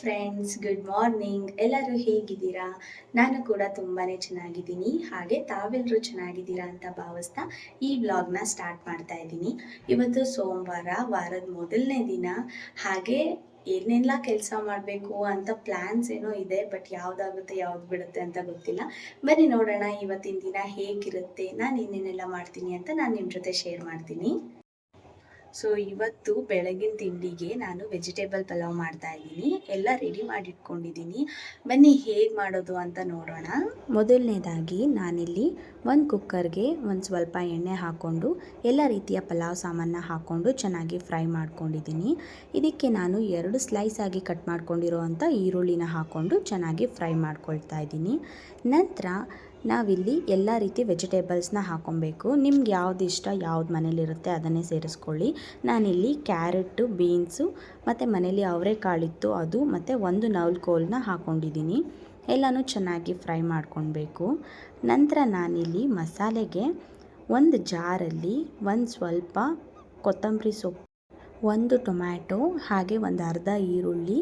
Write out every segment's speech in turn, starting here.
Friends, good morning. ಎಲ್ಲರೂ ಹೇಗಿದ್ದೀರಾ? ನಾನು ಕೂಡ ತುಂಬಾ ಚೆನ್ನಾಗಿದ್ದೀನಿ. ಹಾಗೆ ತಾವೆಲ್ಲರೂ ಚೆನ್ನಾಗಿದ್ದೀರಾ ಅಂತ ಭಾವಿಸ್ತಾ ಈ ವ್ಲಾಗ್ನ ಸ್ಟಾರ್ಟ್ ಮಾಡ್ತಾ ಇದ್ದೀನಿ. ಇವತ್ತು ಸೋಮವಾರ, ವಾರದ ಮೊದಲನೇ ದಿನ. ಹಾಗೆ ಏನೆಲ್ಲ ಕೆಲಸ ಮಾಡಬೇಕು ಅಂತ ಪ್ಲ್ಯಾನ್ಸ್ ಏನೋ ಇದೆ, ಬಟ್ ಯಾವುದಾಗುತ್ತೆ ಯಾವ್ದು ಬಿಡುತ್ತೆ ಅಂತ ಗೊತ್ತಿಲ್ಲ. ಬನ್ನಿ ನೋಡೋಣ ಇವತ್ತಿನ ದಿನ ಹೇಗಿರುತ್ತೆ, ನಾನು ಏನೇನೆಲ್ಲ ಮಾಡ್ತೀನಿ ಅಂತ ನಾನು ನಿಮ್ಮ ಜೊತೆ ಶೇರ್ ಮಾಡ್ತೀನಿ. ಸೊ ಇವತ್ತು ಬೆಳಗಿನ ತಿಂಡಿಗೆ ನಾನು ವೆಜಿಟೇಬಲ್ ಪಲಾವ್ ಮಾಡ್ತಾ ಇದ್ದೀನಿ. ಎಲ್ಲ ರೆಡಿ ಮಾಡಿ ಇಟ್ಕೊಂಡಿದ್ದೀನಿ. ಬನ್ನಿ ಹೇಗೆ ಮಾಡೋದು ಅಂತ ನೋಡೋಣ. ಮೊದಲನೇದಾಗಿ ನಾನಿಲ್ಲಿ ಒಂದು ಕುಕ್ಕರ್ಗೆ ಒಂದು ಸ್ವಲ್ಪ ಎಣ್ಣೆ ಹಾಕ್ಕೊಂಡು ಎಲ್ಲ ರೀತಿಯ ಪಲಾವ್ ಸಾಮಾನ ಹಾಕ್ಕೊಂಡು ಚೆನ್ನಾಗಿ ಫ್ರೈ ಮಾಡ್ಕೊಂಡಿದ್ದೀನಿ. ಇದಕ್ಕೆ ನಾನು 2 ಸ್ಲೈಸ್ ಆಗಿ ಕಟ್ ಮಾಡ್ಕೊಂಡಿರೋವಂಥ ಈರುಳ್ಳಿನ ಹಾಕ್ಕೊಂಡು ಚೆನ್ನಾಗಿ ಫ್ರೈ ಮಾಡ್ಕೊಳ್ತಾ ಇದ್ದೀನಿ. ನಂತರ ನಾವಿಲ್ಲಿ ಎಲ್ಲ ರೀತಿ ವೆಜಿಟೇಬಲ್ಸ್ನ ಹಾಕ್ಕೊಬೇಕು. ನಿಮ್ಗೆ ಯಾವ್ದು ಇಷ್ಟ, ಯಾವ್ದು ಮನೇಲಿರುತ್ತೆ ಅದನ್ನೇ ಸೇರಿಸ್ಕೊಳ್ಳಿ. ನಾನಿಲ್ಲಿ ಕ್ಯಾರೆಟು, ಬೀನ್ಸು ಮತ್ತು ಮನೇಲಿ ಅವರೆಕಾಳಿತ್ತು ಅದು, ಮತ್ತು ಒಂದು ನವಲಕೋಲನ್ನ ಹಾಕ್ಕೊಂಡಿದ್ದೀನಿ. ಎಲ್ಲನೂ ಚೆನ್ನಾಗಿ ಫ್ರೈ ಮಾಡ್ಕೊಳ್ಬೇಕು. ನಂತರ ನಾನಿಲ್ಲಿ ಮಸಾಲೆಗೆ ಒಂದು ಜಾರಲ್ಲಿ ಒಂದು ಸ್ವಲ್ಪ ಕೊತ್ತಂಬರಿ ಸೊಪ್ಪು, ಒಂದು ಟೊಮ್ಯಾಟೊ, ಹಾಗೆ ಒಂದು ಅರ್ಧ ಈರುಳ್ಳಿ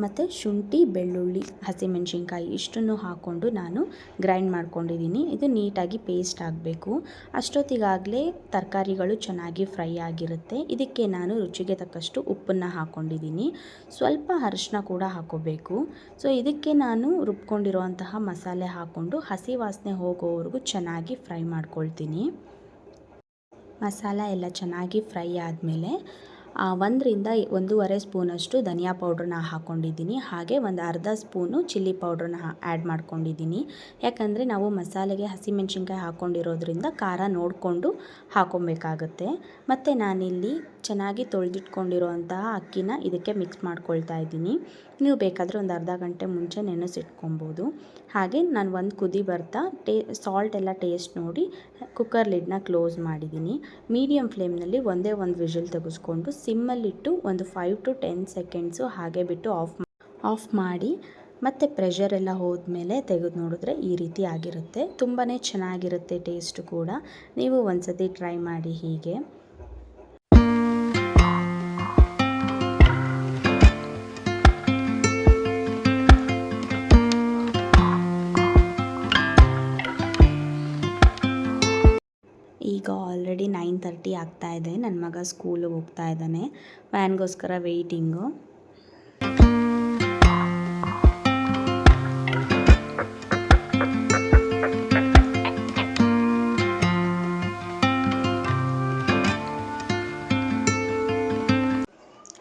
ಮತ್ತು ಶುಂಠಿ, ಬೆಳ್ಳುಳ್ಳಿ, ಹಸಿಮೆಣಸಿನ್ಕಾಯಿ ಇಷ್ಟನ್ನು ಹಾಕ್ಕೊಂಡು ನಾನು ಗ್ರೈಂಡ್ ಮಾಡ್ಕೊಂಡಿದ್ದೀನಿ. ಇದು ನೀಟಾಗಿ ಪೇಸ್ಟ್ ಆಗಬೇಕು. ಅಷ್ಟೊತ್ತಿಗಾಗಲೇ ತರಕಾರಿಗಳು ಚೆನ್ನಾಗಿ ಫ್ರೈ ಆಗಿರುತ್ತೆ. ಇದಕ್ಕೆ ನಾನು ರುಚಿಗೆ ತಕ್ಕಷ್ಟು ಉಪ್ಪನ್ನು ಹಾಕ್ಕೊಂಡಿದ್ದೀನಿ. ಸ್ವಲ್ಪ ಅರಿಶಿನ ಕೂಡ ಹಾಕ್ಕೋಬೇಕು. ಸೊ ಇದಕ್ಕೆ ನಾನು ರುಬ್ಕೊಂಡಿರುವಂತಹ ಮಸಾಲೆ ಹಾಕ್ಕೊಂಡು ಹಸಿ ವಾಸನೆ ಹೋಗೋವರೆಗೂ ಚೆನ್ನಾಗಿ ಫ್ರೈ ಮಾಡ್ಕೊಳ್ತೀನಿ. ಮಸಾಲ ಎಲ್ಲ ಚೆನ್ನಾಗಿ ಫ್ರೈ ಆದಮೇಲೆ 1ರಿಂದ 1.5 ಸ್ಪೂನಷ್ಟು ಧನಿಯಾ ಪೌಡ್ರನ್ನ ಹಾಕ್ಕೊಂಡಿದ್ದೀನಿ. ಹಾಗೆ ಒಂದು ಅರ್ಧ ಸ್ಪೂನು ಚಿಲ್ಲಿ ಪೌಡ್ರನ್ನ ಆ್ಯಡ್ ಮಾಡ್ಕೊಂಡಿದ್ದೀನಿ. ಯಾಕಂದರೆ ನಾವು ಮಸಾಲೆಗೆ ಹಸಿಮೆಣಸಿನ್ಕಾಯಿ ಹಾಕ್ಕೊಂಡಿರೋದ್ರಿಂದ ಖಾರ ನೋಡಿಕೊಂಡು ಹಾಕ್ಕೊಬೇಕಾಗತ್ತೆ. ಮತ್ತು ನಾನಿಲ್ಲಿ ಚೆನ್ನಾಗಿ ತೊಳೆದಿಟ್ಕೊಂಡಿರೋಂತಹ ಅಕ್ಕಿನ ಇದಕ್ಕೆ ಮಿಕ್ಸ್ ಮಾಡ್ಕೊಳ್ತಾ ಇದ್ದೀನಿ. ನೀವು ಬೇಕಾದರೆ ಒಂದು ಅರ್ಧ ಗಂಟೆ ಮುಂಚೆ ನೆನೆಸಿಟ್ಕೊಬೋದು. ಹಾಗೆ ನಾನು ಒಂದು ಕುದಿ ಬರ್ತಾ ಸಾಲ್ಟ್ ಎಲ್ಲ ಟೇಸ್ಟ್ ನೋಡಿ ಕುಕ್ಕರ್ ಲಿಡ್ನ ಕ್ಲೋಸ್ ಮಾಡಿದ್ದೀನಿ. ಮೀಡಿಯಮ್ ಫ್ಲೇಮ್ನಲ್ಲಿ ಒಂದೇ ಒಂದು ವಿಷಲ್ ತೆಗೆಸ್ಕೊಂಡು ಸಿಮ್ಮಲ್ಲಿಟ್ಟು ಒಂದು 5 to 10 ಸೆಕೆಂಡ್ಸು ಹಾಗೆ ಬಿಟ್ಟು ಆಫ್ ಮಾಡಿ ಮತ್ತು ಪ್ರೆಷರ್ ಎಲ್ಲ ಹೋದ್ಮೇಲೆ ತೆಗೆದು ನೋಡಿದ್ರೆ ಈ ರೀತಿ ಆಗಿರುತ್ತೆ. ತುಂಬಾ ಚೆನ್ನಾಗಿರುತ್ತೆ ಟೇಸ್ಟು ಕೂಡ. ನೀವು ಒಂದ್ಸತಿ ಟ್ರೈ ಮಾಡಿ ಹೀಗೆ. ಈಗ ಆಲ್ರೆಡಿ 9:30 ಆಗ್ತಾ ಇದೆ. ನನ್ನ ಮಗ ಸ್ಕೂಲಿಗೆ ಹೋಗ್ತಾ ಇದ್ದಾನೆ. ವ್ಯಾನ್ಗೋಸ್ಕರ ವೆಯ್ಟಿಂಗು.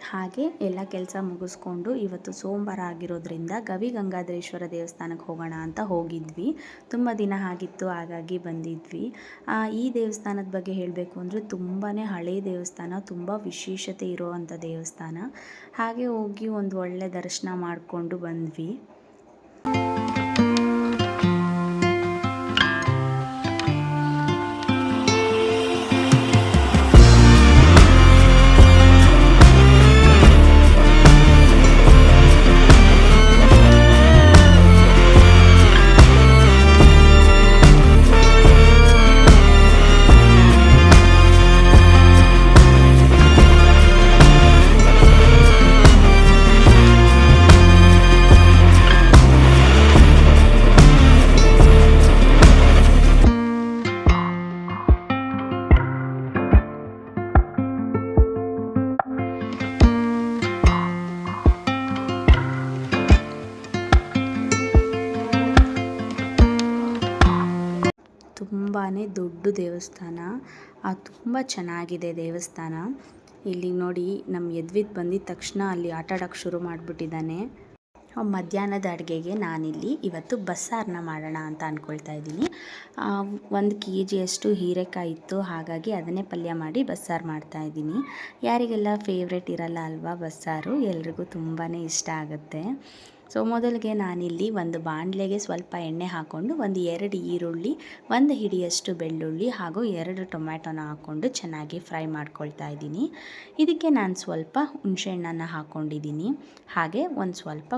ಹಾಗೆ ಎಲ್ಲ ಕೆಲಸ ಮುಗಿಸ್ಕೊಂಡು ಇವತ್ತು ಸೋಮವಾರ ಆಗಿರೋದ್ರಿಂದ ಗವಿಗಂಗಾಧರೇಶ್ವರ ದೇವಸ್ಥಾನಕ್ಕೆ ಹೋಗೋಣ ಅಂತ ಹೋಗಿದ್ವಿ. ತುಂಬ ದಿನ ಆಗಿತ್ತು, ಹಾಗಾಗಿ ಬಂದಿದ್ವಿ. ಈ ದೇವಸ್ಥಾನದ ಬಗ್ಗೆ ಹೇಳಬೇಕು ಅಂದರೆ ತುಂಬಾ ಹಳೆಯ ದೇವಸ್ಥಾನ, ತುಂಬ ವಿಶೇಷತೆ ಇರುವಂಥ ದೇವಸ್ಥಾನ. ಹಾಗೆ ಹೋಗಿ ಒಂದು ಒಳ್ಳೆ ದರ್ಶನ ಮಾಡಿಕೊಂಡು ಬಂದ್ವಿ. ತುಂಬಾ ದೊಡ್ಡ ದೇವಸ್ಥಾನ, ತುಂಬ ಚೆನ್ನಾಗಿದೆ ದೇವಸ್ಥಾನ. ಇಲ್ಲಿ ನೋಡಿ, ನಮ್ಮ ಯದ್ವಿತ್ ಬಂದಿದ್ದ ತಕ್ಷಣ ಅಲ್ಲಿ ಆಟ ಆಡೋಕ್ಕೆ ಶುರು ಮಾಡಿಬಿಟ್ಟಿದ್ದಾನೆ. ಮಧ್ಯಾಹ್ನದ ಅಡುಗೆಗೆ ನಾನಿಲ್ಲಿ ಇವತ್ತು ಬಸ್ಸಾರನ್ನ ಮಾಡೋಣ ಅಂತ ಅಂದ್ಕೊಳ್ತಾ ಇದ್ದೀನಿ. 1 kg ಹೀರೆಕಾಯಿ ಇತ್ತು, ಹಾಗಾಗಿ ಅದನ್ನೇ ಪಲ್ಯ ಮಾಡಿ ಬಸ್ಸಾರು ಮಾಡ್ತಾಯಿದ್ದೀನಿ. ಯಾರಿಗೆಲ್ಲ ಫೇವ್ರೆಟ್ ಇರಲ್ಲ ಅಲ್ವಾ ಬಸ್ಸಾರು, ಎಲ್ರಿಗೂ ತುಂಬಾ ಇಷ್ಟ ಆಗುತ್ತೆ. ಸೊ ಮೊದಲಿಗೆ ನಾನಿಲ್ಲಿ ಒಂದು ಬಾಣಲೆಗೆ ಸ್ವಲ್ಪ ಎಣ್ಣೆ ಹಾಕ್ಕೊಂಡು ಒಂದು 2 ಈರುಳ್ಳಿ, 1 ಹಿಡಿಯಷ್ಟು ಬೆಳ್ಳುಳ್ಳಿ ಹಾಗೂ 2 ಟೊಮ್ಯಾಟೊನ ಹಾಕ್ಕೊಂಡು ಚೆನ್ನಾಗಿ ಫ್ರೈ ಮಾಡ್ಕೊಳ್ತಾ ಇದ್ದೀನಿ. ಇದಕ್ಕೆ ನಾನು ಸ್ವಲ್ಪ ಹುಣಸೆಹಣ್ಣನ್ನು ಹಾಕ್ಕೊಂಡಿದ್ದೀನಿ. ಹಾಗೆ ಒಂದು ಸ್ವಲ್ಪ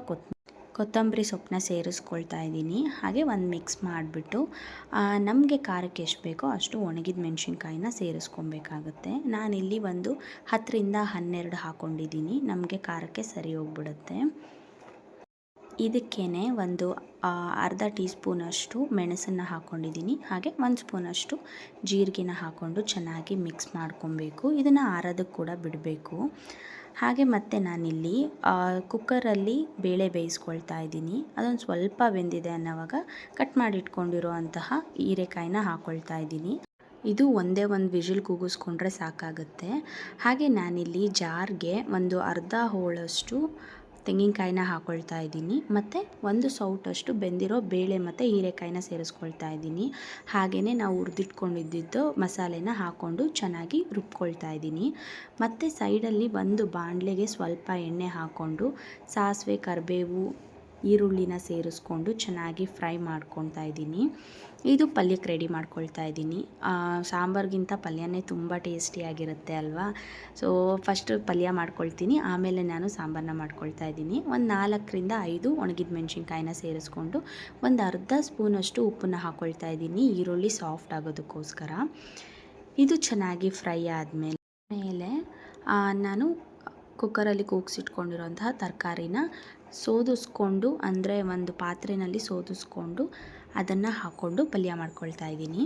ಕೊತ್ತಂಬರಿ ಸೊಪ್ಪನ್ನ ಸೇರಿಸ್ಕೊಳ್ತಾ ಇದ್ದೀನಿ. ಹಾಗೆ ಒಂದು ಮಿಕ್ಸ್ ಮಾಡಿಬಿಟ್ಟು ನಮಗೆ ಖಾರಕ್ಕೆ ಎಷ್ಟು ಬೇಕೋ ಅಷ್ಟು ಒಣಗಿದ ಮೆಣಸಿನ್ಕಾಯಿನ ಸೇರಿಸ್ಕೊಬೇಕಾಗುತ್ತೆ. ನಾನಿಲ್ಲಿ ಒಂದು 10ರಿಂದ 12 ಹಾಕ್ಕೊಂಡಿದ್ದೀನಿ. ನಮಗೆ ಖಾರಕ್ಕೆ ಸರಿ ಹೋಗ್ಬಿಡುತ್ತೆ. ಇದಕ್ಕೇ ಒಂದು ಅರ್ಧ ಟೀ ಸ್ಪೂನಷ್ಟು ಮೆಣಸನ್ನು ಹಾಕ್ಕೊಂಡಿದ್ದೀನಿ, ಹಾಗೆ 1 ಸ್ಪೂನಷ್ಟು ಜೀರಿಗೆನ ಹಾಕ್ಕೊಂಡು ಚೆನ್ನಾಗಿ ಮಿಕ್ಸ್ ಮಾಡ್ಕೊಬೇಕು. ಇದನ್ನು ಆರೋದಕ್ಕೆ ಕೂಡ ಬಿಡಬೇಕು. ಹಾಗೆ ಮತ್ತು ನಾನಿಲ್ಲಿ ಕುಕ್ಕರಲ್ಲಿ ಬೇಳೆ ಬೇಯಿಸ್ಕೊಳ್ತಾ ಇದ್ದೀನಿ. ಅದೊಂದು ಸ್ವಲ್ಪ ಬೆಂದಿದೆ ಅನ್ನೋವಾಗ ಕಟ್ ಮಾಡಿ ಇಟ್ಕೊಂಡಿರೋ ಅಂತಹ ಹೀರೆಕಾಯಿನ ಹಾಕ್ಕೊಳ್ತಾ ಇದ್ದೀನಿ. ಇದು ಒಂದೇ ಒಂದು ವಿಷಿಲ್ ಕೂಗಿಸ್ಕೊಂಡ್ರೆ ಸಾಕಾಗುತ್ತೆ. ಹಾಗೆ ನಾನಿಲ್ಲಿ ಜಾರ್ಗೆ ಒಂದು ಅರ್ಧ ಹೋಳಷ್ಟು ತೆಂಗಿನಕಾಯಿನ ಹಾಕ್ಕೊಳ್ತಾ ಇದ್ದೀನಿ, ಮತ್ತು 1 ಸೌಟಷ್ಟು ಬೆಂದಿರೋ ಬೇಳೆ ಮತ್ತು ಹೀರೆಕಾಯಿನ ಸೇರಿಸ್ಕೊಳ್ತಾ ಇದ್ದೀನಿ. ಹಾಗೆಯೇ ನಾವು ಹುರಿದಿಟ್ಕೊಂಡಿದ್ದು ಮಸಾಲೆನ ಹಾಕ್ಕೊಂಡು ಚೆನ್ನಾಗಿ ರುಬ್ಕೊಳ್ತಾ ಇದ್ದೀನಿ. ಮತ್ತು ಸೈಡಲ್ಲಿ ಒಂದು ಬಾಣಲೆಗೆ ಸ್ವಲ್ಪ ಎಣ್ಣೆ ಹಾಕ್ಕೊಂಡು ಸಾಸಿವೆ, ಕರಿಬೇವು, ಈರುಳ್ಳಿನ ಸೇರಿಸ್ಕೊಂಡು ಚೆನ್ನಾಗಿ ಫ್ರೈ ಮಾಡ್ಕೊಳ್ತಾ ಇದ್ದೀನಿ. ಇದು ಪಲ್ಯಕ್ಕೆ ರೆಡಿ ಮಾಡ್ಕೊಳ್ತಾ ಇದ್ದೀನಿ. ಸಾಂಬಾರ್ಗಿಂತ ಪಲ್ಯನೇ ತುಂಬ ಟೇಸ್ಟಿಯಾಗಿರುತ್ತೆ ಅಲ್ವಾ. ಸೊ ಫಸ್ಟ್ ಪಲ್ಯ ಮಾಡ್ಕೊಳ್ತೀನಿ, ಆಮೇಲೆ ನಾನು ಸಾಂಬಾರನ್ನ ಮಾಡ್ಕೊಳ್ತಾ ಇದ್ದೀನಿ. ಒಂದು 4ರಿಂದ 5 ಒಣಗಿದ ಮೆಣಸಿನ್ಕಾಯಿನ ಸೇರಿಸ್ಕೊಂಡು ಒಂದು ಅರ್ಧ ಸ್ಪೂನಷ್ಟು ಉಪ್ಪನ್ನು ಹಾಕ್ಕೊಳ್ತಾ ಇದ್ದೀನಿ, ಈರುಳ್ಳಿ ಸಾಫ್ಟ್ ಆಗೋದಕ್ಕೋಸ್ಕರ. ಇದು ಚೆನ್ನಾಗಿ ಫ್ರೈ ಆದಮೇಲೆ ನಾನು ಕುಕ್ಕರಲ್ಲಿ ಕೂಗಿಸಿಟ್ಕೊಂಡಿರೋಂತಹ ತರಕಾರಿನ ಸೋದಿಸ್ಕೊಂಡು, ಅಂದರೆ ಒಂದು ಪಾತ್ರೆಯಲ್ಲಿ ಸೋದಿಸ್ಕೊಂಡು ಅದನ್ನು ಹಾಕ್ಕೊಂಡು ಪಲ್ಯ ಮಾಡ್ಕೊಳ್ತಾ ಇದ್ದೀನಿ.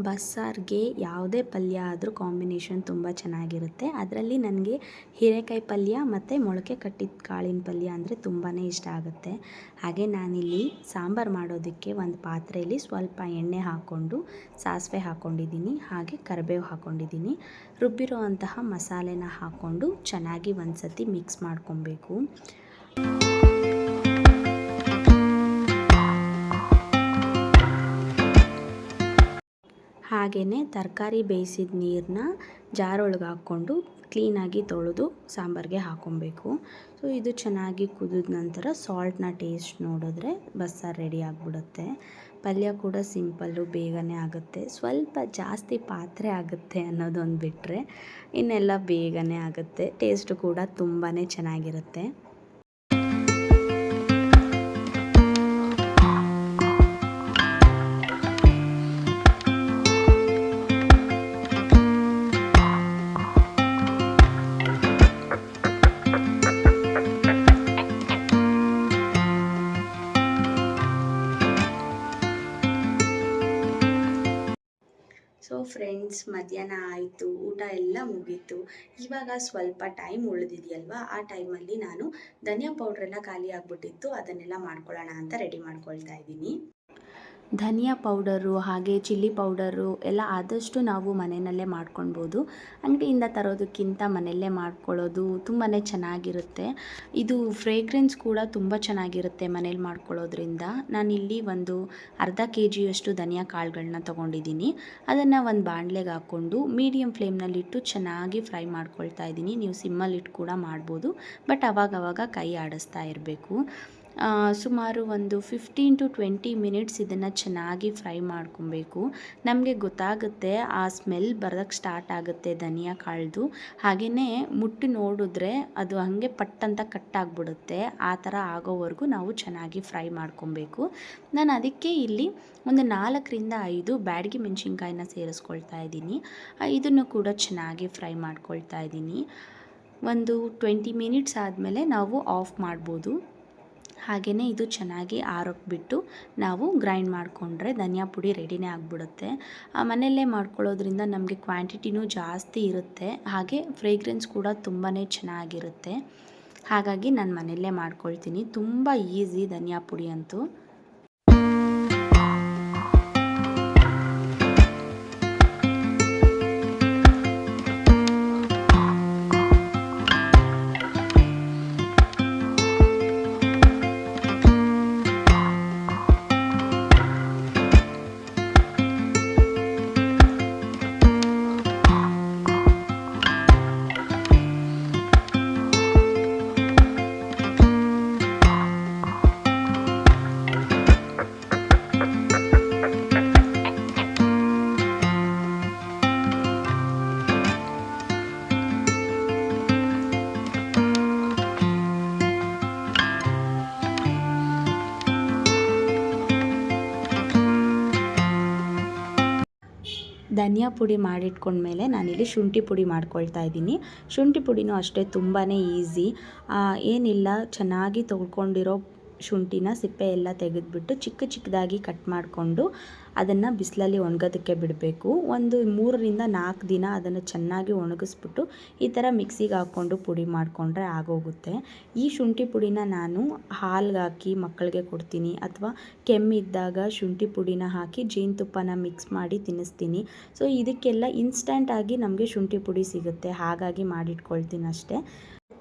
ಬಸ್ಸಾರಿಗೆ ಯಾವುದೇ ಪಲ್ಯ ಆದರೂ ಕಾಂಬಿನೇಷನ್ ತುಂಬ ಚೆನ್ನಾಗಿರುತ್ತೆ. ಅದರಲ್ಲಿ ನನಗೆ ಹೀರೆಕಾಯಿ ಪಲ್ಯ ಮತ್ತು ಮೊಳಕೆ ಕಟ್ಟಿದ ಕಾಳಿನ ಪಲ್ಯ ಅಂದರೆ ತುಂಬಾ ಇಷ್ಟ ಆಗುತ್ತೆ. ಹಾಗೆ ನಾನಿಲ್ಲಿ ಸಾಂಬಾರು ಮಾಡೋದಕ್ಕೆ ಒಂದು ಪಾತ್ರೆಯಲ್ಲಿ ಸ್ವಲ್ಪ ಎಣ್ಣೆ ಹಾಕ್ಕೊಂಡು ಸಾಸಿವೆ ಹಾಕ್ಕೊಂಡಿದ್ದೀನಿ, ಹಾಗೆ ಕರಿಬೇವು ಹಾಕ್ಕೊಂಡಿದ್ದೀನಿ. ರುಬ್ಬಿರೋ ಅಂತಹ ಮಸಾಲೆನ ಹಾಕ್ಕೊಂಡು ಚೆನ್ನಾಗಿ ಒಂದು ಸತಿ ಮಿಕ್ಸ್ ಮಾಡ್ಕೊಬೇಕು. ಹಾಗೆಯೇ ತರಕಾರಿ ಬೇಯಿಸಿದ ನೀರನ್ನ ಜಾರೊಳಗೆ ಹಾಕ್ಕೊಂಡು ಕ್ಲೀನಾಗಿ ತೊಳೆದು ಸಾಂಬಾರಿಗೆ ಹಾಕ್ಕೊಬೇಕು. ಸೊ ಇದು ಚೆನ್ನಾಗಿ ಕುದಿದ ನಂತರ ಸಾಲ್ಟ್ನ ಟೇಸ್ಟ್ ನೋಡಿದ್ರೆ ಬಸ್ಸಾರು ರೆಡಿ ಆಗಿಬಿಡುತ್ತೆ. ಪಲ್ಯ ಕೂಡ ಸಿಂಪಲ್ಲು, ಬೇಗನೆ ಆಗುತ್ತೆ. ಸ್ವಲ್ಪ ಜಾಸ್ತಿ ಪಾತ್ರೆ ಆಗುತ್ತೆ ಅನ್ನೋದೊಂದು ಬಿಟ್ಟರೆ ಇನ್ನೆಲ್ಲ ಬೇಗನೆ ಆಗುತ್ತೆ. ಟೇಸ್ಟು ಕೂಡ ತುಂಬಾ ಚೆನ್ನಾಗಿರುತ್ತೆ. ಸೊ ಫ್ರೆಂಡ್ಸ್, ಮಧ್ಯಾಹ್ನ ಆಯಿತು, ಊಟ ಎಲ್ಲ ಮುಗೀತು. ಇವಾಗ ಸ್ವಲ್ಪ ಟೈಮ್ ಉಳಿದಿದೆಯಲ್ವಾ, ಆ ಟೈಮಲ್ಲಿ ನಾನು ಧನಿಯಾ ಪೌಡ್ರೆಲ್ಲ ಖಾಲಿ ಆಗಿಬಿಟ್ಟಿತ್ತು, ಅದನ್ನೆಲ್ಲ ಮಾಡ್ಕೊಳ್ಳೋಣ ಅಂತ ರೆಡಿ ಮಾಡ್ಕೊಳ್ತಾ ಇದ್ದೀನಿ. ಧನಿಯಾ ಪೌಡರು ಹಾಗೆ ಚಿಲ್ಲಿ ಪೌಡರು ಎಲ್ಲ ಆದಷ್ಟು ನಾವು ಮನೆಯಲ್ಲೇ ಮಾಡ್ಕೊಳ್ಬೋದು. ಅಂಗಡಿಯಿಂದ ತರೋದಕ್ಕಿಂತ ಮನೆಯಲ್ಲೇ ಮಾಡ್ಕೊಳ್ಳೋದು ತುಂಬಾ ಚೆನ್ನಾಗಿರುತ್ತೆ. ಇದು ಫ್ರೇಗ್ರೆನ್ಸ್ ಕೂಡ ತುಂಬ ಚೆನ್ನಾಗಿರುತ್ತೆ ಮನೇಲಿ ಮಾಡ್ಕೊಳ್ಳೋದ್ರಿಂದ. ನಾನಿಲ್ಲಿ ಒಂದು ಅರ್ಧ kg ಧನಿಯಾ ಕಾಳುಗಳನ್ನ ತೊಗೊಂಡಿದ್ದೀನಿ. ಅದನ್ನು ಒಂದು ಬಾಣಲೆಗೆ ಹಾಕ್ಕೊಂಡು ಮೀಡಿಯಮ್ ಫ್ಲೇಮ್ನಲ್ಲಿಟ್ಟು ಚೆನ್ನಾಗಿ ಫ್ರೈ ಮಾಡ್ಕೊಳ್ತಾ ಇದ್ದೀನಿ. ನೀವು ಸಿಮ್ಮಲ್ಲಿಟ್ಟು ಕೂಡ ಮಾಡ್ಬೋದು, ಬಟ್ ಅವಾಗವಾಗ ಕೈ ಆಡಿಸ್ತಾ ಇರಬೇಕು. ಸುಮಾರು ಒಂದು 15 to 20 ಮಿನಿಟ್ಸ್ ಇದನ್ನು ಚೆನ್ನಾಗಿ ಫ್ರೈ ಮಾಡ್ಕೊಬೇಕು. ನಮಗೆ ಗೊತ್ತಾಗುತ್ತೆ, ಆ ಸ್ಮೆಲ್ ಬರೋಕ್ಕೆ ಸ್ಟಾರ್ಟ್ ಆಗುತ್ತೆ ಧನಿಯಾ ಕಾಳ್ದು. ಹಾಗೆಯೇ ಮುಟ್ಟಿ ನೋಡಿದ್ರೆ ಅದು ಹಾಗೆ ಪಟ್ಟಂತ ಕಟ್ಟಾಗ್ಬಿಡುತ್ತೆ. ಆ ಥರ ಆಗೋವರೆಗೂ ನಾವು ಚೆನ್ನಾಗಿ ಫ್ರೈ ಮಾಡ್ಕೊಬೇಕು. ನಾನು ಅದಕ್ಕೆ ಇಲ್ಲಿ ಒಂದು 4ರಿಂದ 5 ಬ್ಯಾಡಗಿ ಮೆಣಸಿನ್ಕಾಯಿನ ಸೇರಿಸ್ಕೊಳ್ತಾ ಇದ್ದೀನಿ. ಇದನ್ನು ಕೂಡ ಚೆನ್ನಾಗಿ ಫ್ರೈ ಮಾಡ್ಕೊಳ್ತಾ ಇದ್ದೀನಿ. ಒಂದು 20 ಮಿನಿಟ್ಸ್ ಆದಮೇಲೆ ನಾವು ಆಫ್ ಮಾಡ್ಬೋದು. ಹಾಗೆಯೇ ಇದು ಚೆನ್ನಾಗಿ ಆರೋಕ್ಕೆ ಬಿಟ್ಟು ನಾವು ಗ್ರೈಂಡ್ ಮಾಡಿಕೊಂಡ್ರೆ ಧನಿಯಾ ಪುಡಿ ರೆಡಿನೇ ಆಗಿಬಿಡುತ್ತೆ. ಮನೆಯಲ್ಲೇ ಮಾಡ್ಕೊಳ್ಳೋದ್ರಿಂದ ನಮಗೆ ಕ್ವಾಂಟಿಟಿನೂ ಜಾಸ್ತಿ ಇರುತ್ತೆ, ಹಾಗೆ ಫ್ರೇಗ್ರೆನ್ಸ್ ಕೂಡ ತುಂಬಾ ಚೆನ್ನಾಗಿರುತ್ತೆ. ಹಾಗಾಗಿ ನಾನು ಮನೆಯಲ್ಲೇ ಮಾಡ್ಕೊಳ್ತೀನಿ. ತುಂಬ ಈಸಿ ಧನಿಯಾ ಪುಡಿ ಅಂತೂ. ಧನಿಯಾ ಪುಡಿ ಮಾಡಿಟ್ಕೊಂಡ್ಮೇಲೆ ನಾನಿಲ್ಲಿ ಶುಂಠಿ ಪುಡಿ ಮಾಡ್ಕೊಳ್ತಾ ಇದ್ದೀನಿ. ಶುಂಠಿ ಪುಡಿನೂ ಅಷ್ಟೇ ತುಂಬಾ ಈಸಿ. ಏನಿಲ್ಲ, ಚೆನ್ನಾಗಿ ತೊಳ್ಕೊಂಡಿರೋ ಶುಂಠಿನ ಸಿಪ್ಪೆ ಎಲ್ಲ ತೆಗೆದುಬಿಟ್ಟು ಚಿಕ್ಕ ಚಿಕ್ಕದಾಗಿ ಕಟ್ ಮಾಡಿಕೊಂಡು ಅದನ್ನು ಬಿಸಿಲಲ್ಲಿ ಒಣಗೋದಕ್ಕೆ ಬಿಡಬೇಕು. ಒಂದು 3-4 ದಿನ ಅದನ್ನು ಚೆನ್ನಾಗಿ ಒಣಗಿಸ್ಬಿಟ್ಟು ಈ ಥರ ಮಿಕ್ಸಿಗೆ ಹಾಕ್ಕೊಂಡು ಪುಡಿ ಮಾಡಿಕೊಂಡ್ರೆ ಆಗೋಗುತ್ತೆ. ಈ ಶುಂಠಿ ಪುಡಿನ ನಾನು ಹಾಲ್ಗೆ ಹಾಕಿ ಮಕ್ಕಳಿಗೆ ಕೊಡ್ತೀನಿ, ಅಥವಾ ಕೆಮ್ಮಿದ್ದಾಗ ಶುಂಠಿ ಪುಡಿನ ಹಾಕಿ ಜೇನುತುಪ್ಪನ ಮಿಕ್ಸ್ ಮಾಡಿ ತಿನ್ನಿಸ್ತೀನಿ. ಸೊ ಇದಕ್ಕೆಲ್ಲ ಇನ್ಸ್ಟಂಟಾಗಿ ನಮಗೆ ಶುಂಠಿ ಪುಡಿ ಸಿಗುತ್ತೆ, ಹಾಗಾಗಿ ಮಾಡಿಟ್ಕೊಳ್ತೀನಿ ಅಷ್ಟೇ.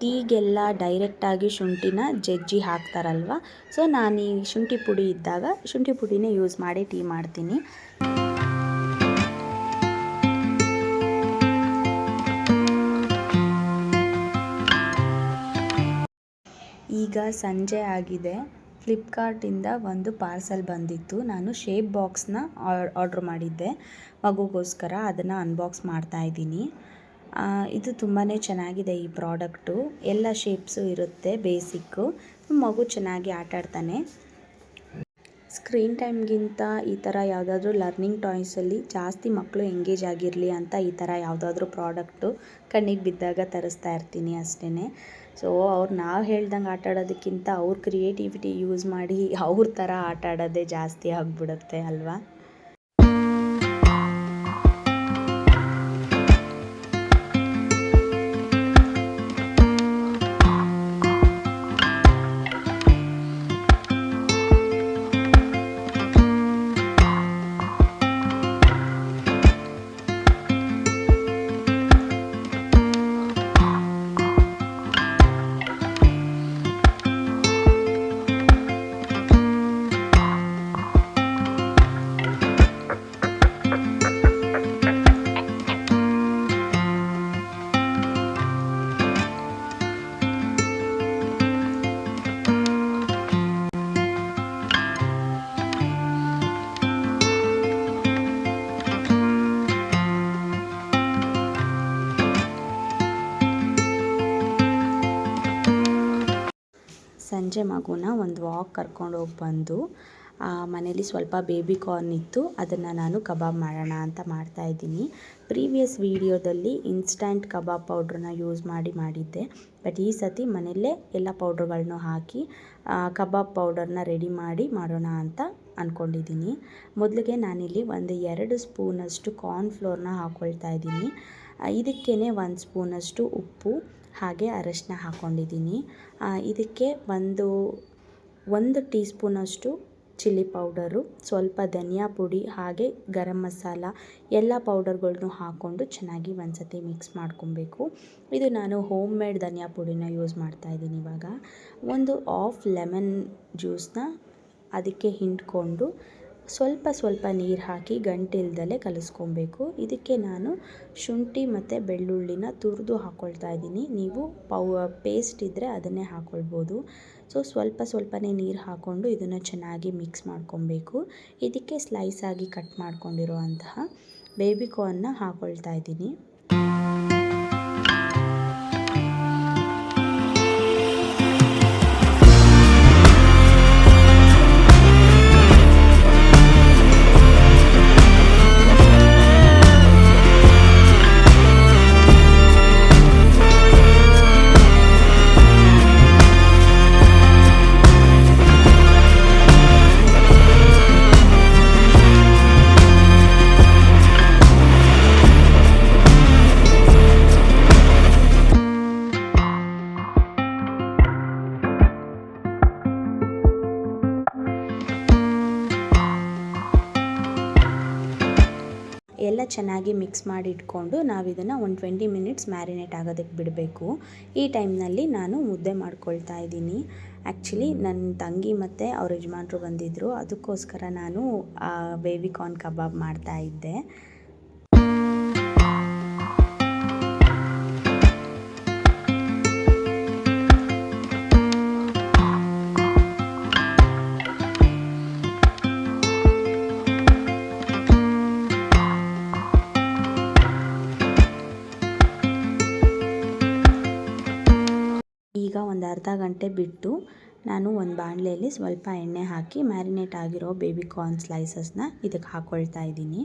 ಟೀಗೆಲ್ಲ ಡೈರೆಕ್ಟಾಗಿ ಶುಂಠಿನ ಜಜ್ಜಿ ಹಾಕ್ತಾರಲ್ವ, ಸೊ ನಾನು ಈ ಶುಂಠಿ ಪುಡಿ ಇದ್ದಾಗ ಶುಂಠಿ ಪುಡಿನೇ ಯೂಸ್ ಮಾಡಿ ಟೀ ಮಾಡ್ತೀನಿ. ಈಗ ಸಂಜೆ ಆಗಿದೆ. ಫ್ಲಿಪ್ಕಾರ್ಟಿಂದ ಒಂದು ಪಾರ್ಸಲ್ ಬಂದಿತ್ತು. ನಾನು ಶೇಪ್ ಬಾಕ್ಸ್ನ ಆರ್ಡ್ರ್ ಮಾಡಿದ್ದೆ ಮಗುಗೋಸ್ಕರ. ಅದನ್ನು ಅನ್ಬಾಕ್ಸ್ ಮಾಡ್ತಾಯಿದ್ದೀನಿ. ಇದು ತುಂಬಾ ಚೆನ್ನಾಗಿದೆ ಈ ಪ್ರಾಡಕ್ಟು. ಎಲ್ಲ ಶೇಪ್ಸು ಇರುತ್ತೆ, ಬೇಸಿಕ್ಕು. ಮಗು ಚೆನ್ನಾಗಿ ಆಟಾಡ್ತಾನೆ. ಸ್ಕ್ರೀನ್ ಟೈಮ್ಗಿಂತ ಈ ಥರ ಯಾವುದಾದ್ರೂ ಲರ್ನಿಂಗ್ ಟಾಯ್ಸಲ್ಲಿ ಜಾಸ್ತಿ ಮಕ್ಕಳು ಎಂಗೇಜ್ ಆಗಿರಲಿ ಅಂತ ಈ ಥರ ಯಾವುದಾದ್ರೂ ಪ್ರಾಡಕ್ಟು ಕಣ್ಣಿಗೆ ಬಿದ್ದಾಗ ತರಿಸ್ತಾ ಇರ್ತೀನಿ ಅಷ್ಟೇ. ಸೊ ನಾವು ಹೇಳ್ದಂಗೆ ಆಟಾಡೋದಕ್ಕಿಂತ ಅವ್ರ ಕ್ರಿಯೇಟಿವಿಟಿ ಯೂಸ್ ಮಾಡಿ ಅವ್ರ ಥರ ಆಟಾಡೋದೇ ಜಾಸ್ತಿ ಆಗಿಬಿಡುತ್ತೆ ಅಲ್ವಾ. ಸಂಜೆ ಮಗುನ ಒಂದು ವಾಕ್ ಕರ್ಕೊಂಡು ಹೋಗಿ ಬಂದು ಮನೇಲಿ ಸ್ವಲ್ಪ ಬೇಬಿ ಕಾರ್ನ್ ಇತ್ತು, ಅದನ್ನು ನಾನು ಕಬಾಬ್ ಮಾಡೋಣ ಅಂತ ಮಾಡ್ತಾಯಿದ್ದೀನಿ. ಪ್ರೀವಿಯಸ್ ವೀಡಿಯೋದಲ್ಲಿ ಇನ್ಸ್ಟಂಟ್ ಕಬಾಬ್ ಪೌಡ್ರನ್ನ ಯೂಸ್ ಮಾಡಿದ್ದೆ, ಬಟ್ ಈ ಸತಿ ಮನೆಯಲ್ಲೇ ಎಲ್ಲ ಪೌಡ್ರುಗಳನ್ನೂ ಹಾಕಿ ಕಬಾಬ್ ಪೌಡರ್ನ ರೆಡಿ ಮಾಡೋಣ ಅಂತ ಅಂದ್ಕೊಂಡಿದ್ದೀನಿ. ಮೊದಲಿಗೆ ನಾನಿಲ್ಲಿ 2 ಸ್ಪೂನಷ್ಟು ಕಾರ್ನ್ಫ್ಲೋರ್ನ ಹಾಕ್ಕೊಳ್ತಾ ಇದ್ದೀನಿ. ಇದಕ್ಕೇ 1 ಸ್ಪೂನಷ್ಟು ಉಪ್ಪು ಹಾಗೆ ಅರಶಿನ ಹಾಕ್ಕೊಂಡಿದ್ದೀನಿ. ಇದಕ್ಕೆ ಒಂದು ಟೀ ಸ್ಪೂನಷ್ಟು ಚಿಲ್ಲಿ ಪೌಡರು, ಸ್ವಲ್ಪ ಧನಿಯಾ ಪುಡಿ ಹಾಗೆ ಗರಂ ಮಸಾಲ ಎಲ್ಲ ಪೌಡರ್ಗಳ್ನೂ ಹಾಕ್ಕೊಂಡು ಚೆನ್ನಾಗಿ ಒಂದು ಸತಿ ಮಿಕ್ಸ್ ಮಾಡ್ಕೊಬೇಕು. ಇದು ನಾನು ಹೋಮ್ ಮೇಡ್ ಧನಿಯಾ ಪುಡಿನ ಯೂಸ್ ಮಾಡ್ತಾಯಿದ್ದೀನಿ. ಇವಾಗ ಒಂದು ಹಾಫ್ ಲೆಮನ್ ಜ್ಯೂಸನ್ನ ಅದಕ್ಕೆ ಹಿಂಡ್ಕೊಂಡು ಸ್ವಲ್ಪ ನೀರು ಹಾಕಿ ಗಂಟಿಲ್ದಲೇ ಕಲಿಸ್ಕೊಬೇಕು. ಇದಕ್ಕೆ ನಾನು ಶುಂಠಿ ಮತ್ತು ಬೆಳ್ಳುಳ್ಳಿನ ತುರಿದು ಹಾಕ್ಕೊಳ್ತಾ ಇದ್ದೀನಿ. ನೀವು ಪೇಸ್ಟ್ ಇದ್ದರೆ ಅದನ್ನೇ ಹಾಕ್ಕೊಳ್ಬೋದು. ಸೊ ಸ್ವಲ್ಪನೇ ನೀರು ಹಾಕ್ಕೊಂಡು ಇದನ್ನು ಚೆನ್ನಾಗಿ ಮಿಕ್ಸ್ ಮಾಡ್ಕೊಬೇಕು. ಇದಕ್ಕೆ ಸ್ಲೈಸಾಗಿ ಕಟ್ ಮಾಡ್ಕೊಂಡಿರೋ ಅಂತಹ ಬೇಬಿ ಕಾರ್ನ್ನ ಹಾಕ್ಕೊಳ್ತಾ ಇದ್ದೀನಿ. ಎಲ್ಲ ಚೆನ್ನಾಗಿ ಮಿಕ್ಸ್ ಮಾಡಿ ಇಟ್ಕೊಂಡು ನಾವು ಇದನ್ನು ಒಂದು 20 ಮಿನಿಟ್ಸ್ ಮ್ಯಾರಿನೇಟ್ ಆಗೋದಕ್ಕೆ ಬಿಡಬೇಕು. ಈ ಟೈಮ್ನಲ್ಲಿ ನಾನು ಮುದ್ದೆ ಮಾಡ್ಕೊಳ್ತಾ ಇದ್ದೀನಿ. ಆ್ಯಕ್ಚುಲಿ ನನ್ನ ತಂಗಿ ಮತ್ತು ಅವ್ರ ಯಜಮಾನ್ರು ಬಂದಿದ್ದರು, ಅದಕ್ಕೋಸ್ಕರ ನಾನು ಬೇಬಿ ಕಾರ್ನ್ ಕಬಾಬ್ ಮಾಡ್ತಾ ಇದ್ದೆ. ಈಗ ಒಂದು ಅರ್ಧ ಗಂಟೆ ಬಿಟ್ಟು ನಾನು ಒಂದು ಬಾಣಲೆಯಲ್ಲಿ ಸ್ವಲ್ಪ ಎಣ್ಣೆ ಹಾಕಿ ಮ್ಯಾರಿನೇಟ್ ಆಗಿರೋ ಬೇಬಿ ಕಾರ್ನ್ ಸ್ಲೈಸಸ್ನ ಇದಕ್ಕೆ ಹಾಕ್ಕೊಳ್ತಾ ಇದ್ದೀನಿ.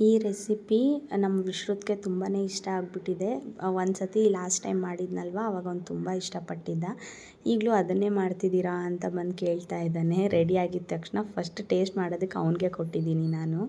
ಈ ರೆಸಿಪಿ ನಮ್ಮ ವಿಶ್ರುತ್ಗೆ ತುಂಬಾ ಇಷ್ಟ ಆಗಿಬಿಟ್ಟಿದೆ. ಒಂದು ಸತಿ ಲಾಸ್ಟ್ ಟೈಮ್ ಮಾಡಿದ್ನಲ್ವ, ಆವಾಗ ಅವ್ನು ತುಂಬ ಇಷ್ಟಪಟ್ಟಿದ್ದ. ಈಗಲೂ ಅದನ್ನೇ ಮಾಡ್ತಿದ್ದೀರಾ ಅಂತ ಬಂದು ಕೇಳ್ತಾ ಇದ್ದಾನೆ. ರೆಡಿ ಆಗಿದ ತಕ್ಷಣ ಫಸ್ಟ್ ಟೇಸ್ಟ್ ಮಾಡೋದಕ್ಕೆ ಅವನಿಗೆ ಕೊಟ್ಟಿದ್ದೀನಿ ನಾನು.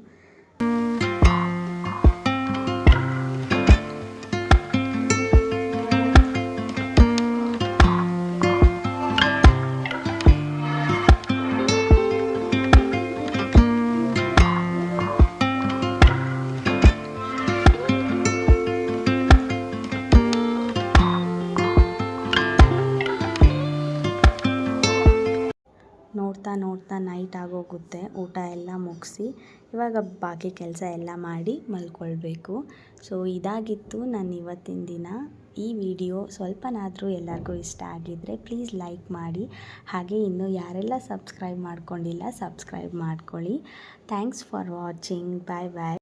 ನೋಡ್ತಾ ನೈಟ್ ಆಗೋಗುತ್ತೆ. ಊಟ ಎಲ್ಲ ಮುಗಿಸಿ ಇವಾಗ ಬಾಕಿ ಕೆಲಸ ಎಲ್ಲ ಮಾಡಿ ಮಲ್ಕೊಳ್ಬೇಕು. ಸೊ ಇದಾಗಿತ್ತು ನನ್ನ ಇವತ್ತಿನ ದಿನ. ಈ ವಿಡಿಯೋ ಸ್ವಲ್ಪನಾದರೂ ಎಲ್ಲರಿಗೂ ಇಷ್ಟ ಆಗಿದ್ದರೆ ಪ್ಲೀಸ್ ಲೈಕ್ ಮಾಡಿ. ಹಾಗೆ ಇನ್ನೂ ಯಾರೆಲ್ಲ ಸಬ್ಸ್ಕ್ರೈಬ್ ಮಾಡ್ಕೊಂಡಿಲ್ಲ ಸಬ್ಸ್ಕ್ರೈಬ್ ಮಾಡ್ಕೊಳ್ಳಿ. Thanks for watching. Bye bye.